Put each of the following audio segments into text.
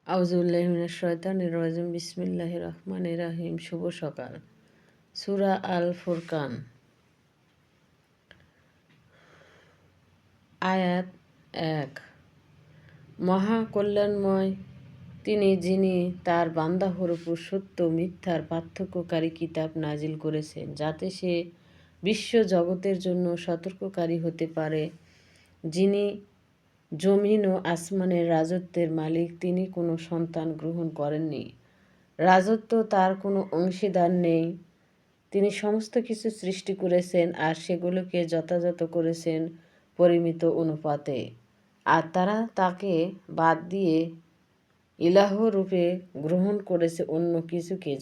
আউযুবিল্লাহি মিনাশ শাইতানির রাজিম বিসমিল্লাহির রহমানির রহিম। শুভ সকাল। সূরা আল ফুরকান আয়াত 1। মহা কল্যাণময় তিনি, যিনি তার বান্দাহর উপর সত্য মিথ্যার পার্থক্যকারী কিতাব নাজিল করেছেন, যাতে সে বিশ্ব জগতের জন্য সতর্ককারী হতে পারে। যিনি জমিন ও আসমানের রাজত্বের মালিক, তিনি কোনো সন্তান গ্রহণ করেননি, রাজত্ব তার কোনো অংশীদার নেই। তিনি সমস্ত কিছু সৃষ্টি করেছেন আর সেগুলোকে যথাযথ করেছেন পরিমিত অনুপাতে। আর তারা তাকে বাদ দিয়ে ইলাহ রূপে গ্রহণ করেছে অন্য কিছুকে,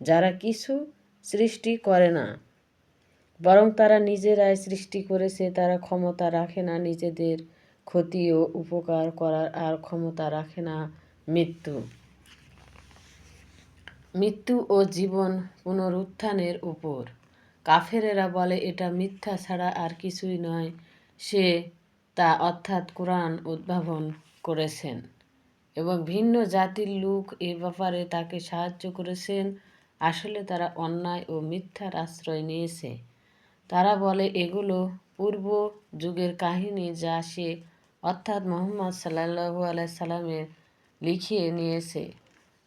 যারা কিছু সৃষ্টি করে না, বরং তারা নিজেরাই সৃষ্টি করেছে। তারা ক্ষমতা রাখে না নিজেদের ক্ষতি ও উপকার করার, আর ক্ষমতা রাখে না মৃত্যু ও জীবন পুনরুত্থানের উপর। কাফেরেরা বলে, এটা মিথ্যা ছাড়া আর কিছুই নয়। সে তা অর্থাৎ কোরআন উদ্ভাবন করেছেন এবং ভিন্ন জাতির লোক এ ব্যাপারে তাকে সাহায্য করেছেন। আসলে তারা অন্যায় ও মিথ্যার আশ্রয় নিয়েছে। তারা বলে, এগুলো পূর্ব যুগের কাহিনী, যা সে অর্থাৎ মুহাম্মদ সাল্লাল্লাহু আলাইহি সাল্লামের লিখিয়ে নিয়েছে,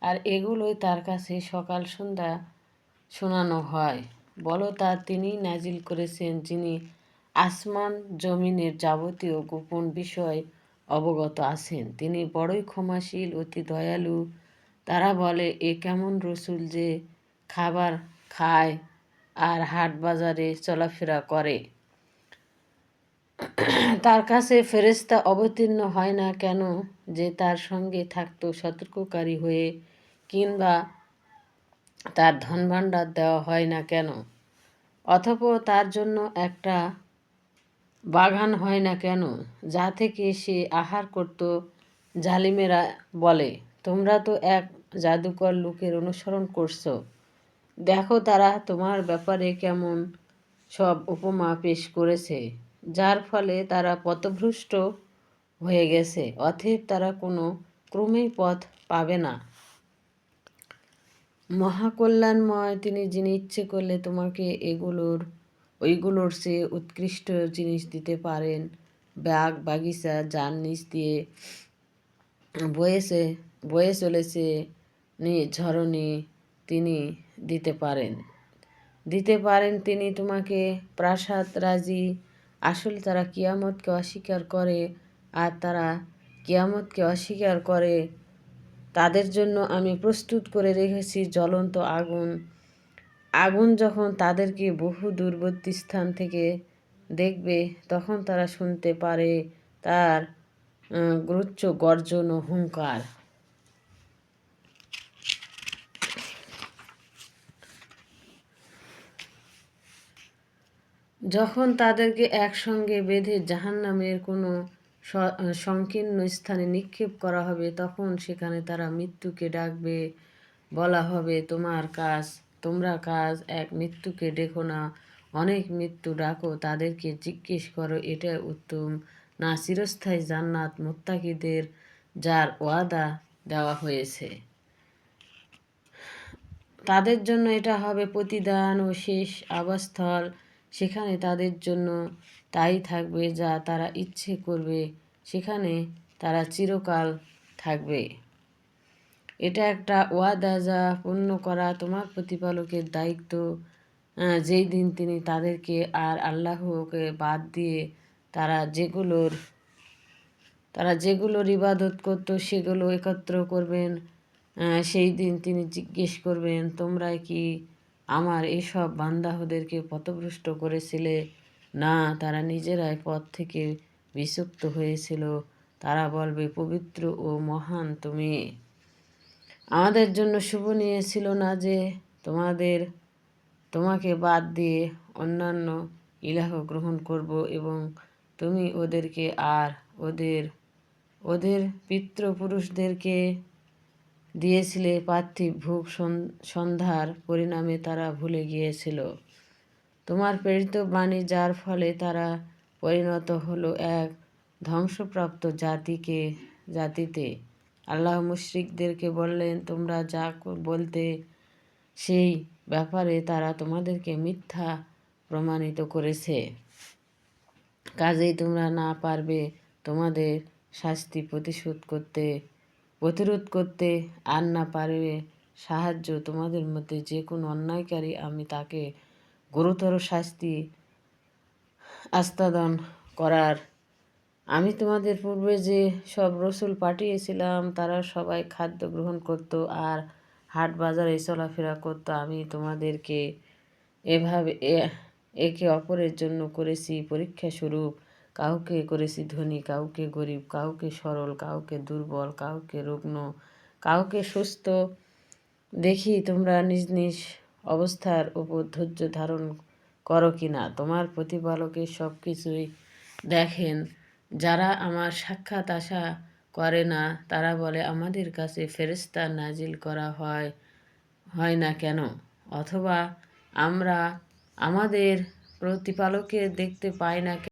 আর এগুলোই তার কাছে সকাল সন্ধ্যা শোনানো হয়। বলো, তা তিনিই নাজিল করেছেন, যিনি আসমান জমিনের যাবতীয় গোপন বিষয় অবগত আছেন। তিনি বড়ই ক্ষমাশীল, অতি দয়ালু। তারা বলে, এ কেমন রসুল যে খাবার খায় আর হাট বাজারে চলাফেরা করে? তার কাছে ফেরেশতা অবতীর্ণ হয় না কেন, যে তার সঙ্গে থাকতো সতর্ককারী হয়ে? কিংবা তার ধনভাণ্ডার দেওয়া হয় না কেন? অথবা তার জন্য একটা বাগান হয় না কেন, যা থেকে সে আহার করত? জালিমেরা বলে, তোমরা তো এক জাদুকর লোকের অনুসরণ করছো। দেখো তারা তোমার ব্যাপারে কেমন সব উপমা পেশ করেছে, যার ফলে তারা পথভ্রষ্ট হয়ে গেছে। অতএব তারা কোনো ক্রমেই পথ পাবে না। মহাকল্যাণময় তিনি, যিনি ইচ্ছে করলে তোমাকে ওইগুলোর চেয়ে উৎকৃষ্ট জিনিস দিতে পারেন। বাগ বাগিচা যার নিচ দিয়ে বয়ে চলেছে ঝরণী তিনি দিতে পারেন তিনি তোমাকে প্রাসাদ রাজি। আসলে তারা কিয়ামতকে অস্বীকার করে, আর তারা কিয়ামতকে অস্বীকার করে তাদের জন্য আমি প্রস্তুত করে রেখেছি জ্বলন্ত আগুন। আগুন যখন তাদেরকে বহু দূরবর্তী স্থান থেকে দেখবে, তখন তারা শুনতে পারে তার গ্রুচ্ছ গর্জন ও হুঙ্কার। যখন তাদেরকে একসঙ্গে বেঁধে জাহান্নামের কোনো সংকীর্ণ স্থানে নিক্ষেপ করা হবে, তখন সেখানে তারা মৃত্যুকে ডাকবে। বলা হবে, তোমরা এক মৃত্যুকে ডেকো না, অনেক মৃত্যু ডাকো। তাদেরকে জিজ্ঞেস করো, এটা উত্তম না চিরস্থায়ী জান্নাত মুত্তাকিদের, যার ওয়াদা দেওয়া হয়েছে? তাদের জন্য এটা হবে প্রতিদান ও শেষ আবাসস্থল। সেখানে তাদের জন্য তাই থাকবে যা তারা ইচ্ছে করবে, সেখানে তারা চিরকাল থাকবে। এটা একটা ওয়াদা যা পূর্ণ করা তোমার প্রতিপালকের দায়িত্ব। যেই দিন তিনি তাদেরকে আর আল্লাহকে বাদ দিয়ে তারা যেগুলোর ইবাদত করত সেগুলো একত্র করবেন, সেই দিন তিনি জিজ্ঞেস করবেন, তোমরা কি আমার এসব বান্দাহদেরকে পথভ্রষ্ট করেছিলে? না, তারা নিজেরাই পথ থেকে বিচ্যুত হয়েছিল। তারা বলবে, পবিত্র ও মহান তুমি। আমাদের জন্য শুভ নিয়েছিল না যে তোমাকে বাদ দিয়ে অন্যান্য ইলাহ গ্রহণ করব, এবং তুমি ওদেরকে আর ওদের পিতৃপুরুষদেরকে দিয়েছিলে পার্থিব ভোগ সন্ধ্যার পরিণামে তারা ভুলে গিয়েছিল তোমার প্রেরিত বাণী, যার ফলে তারা পরিণত হলো এক ধ্বংসপ্রাপ্ত জাতিতে। আল্লাহ মুশরিকদেরকে বললেন, তোমরা যা বলতে সেই ব্যাপারে তারা তোমাদেরকে মিথ্যা প্রমাণিত করেছে। কাজেই তোমরা না পারবে তোমাদের শাস্তি প্রতিরোধ করতে, আর না পারবে সাহায্য। তোমাদের মধ্যে যে কোনো অন্যায়কারী আমি তাকে গুরুতর শাস্তি আস্বাদন করার। আমি তোমাদের পূর্বে যে সব রসুল পাঠিয়েছিলাম তারা সবাই খাদ্য গ্রহণ করত আর হাট বাজারে চলাফেরা করত। আমি তোমাদেরকে এভাবে একে অপরের জন্য করেছি পরীক্ষা স্বরূপ। কাউকে করেছি ধনী, কাউকে গরিব, কাউকে সরল, কাউকে দুর্বল, কাউকে রুগ্ন, কাউকে সুস্থ। দেখি তোমরা নিজ নিজ অবস্থার উপর ধৈর্য ধারণ করো কিনা। তোমার প্রতিপালকের সব কিছুই দেখেন। যারা আমার সাক্ষাৎ আশা করে না তারা বলে, আমাদের কাছে ফেরেশতা নাজিল করা হয় না কেন, অথবা আমরা আমাদের প্রতিপালকের দেখতে পাই না কেন।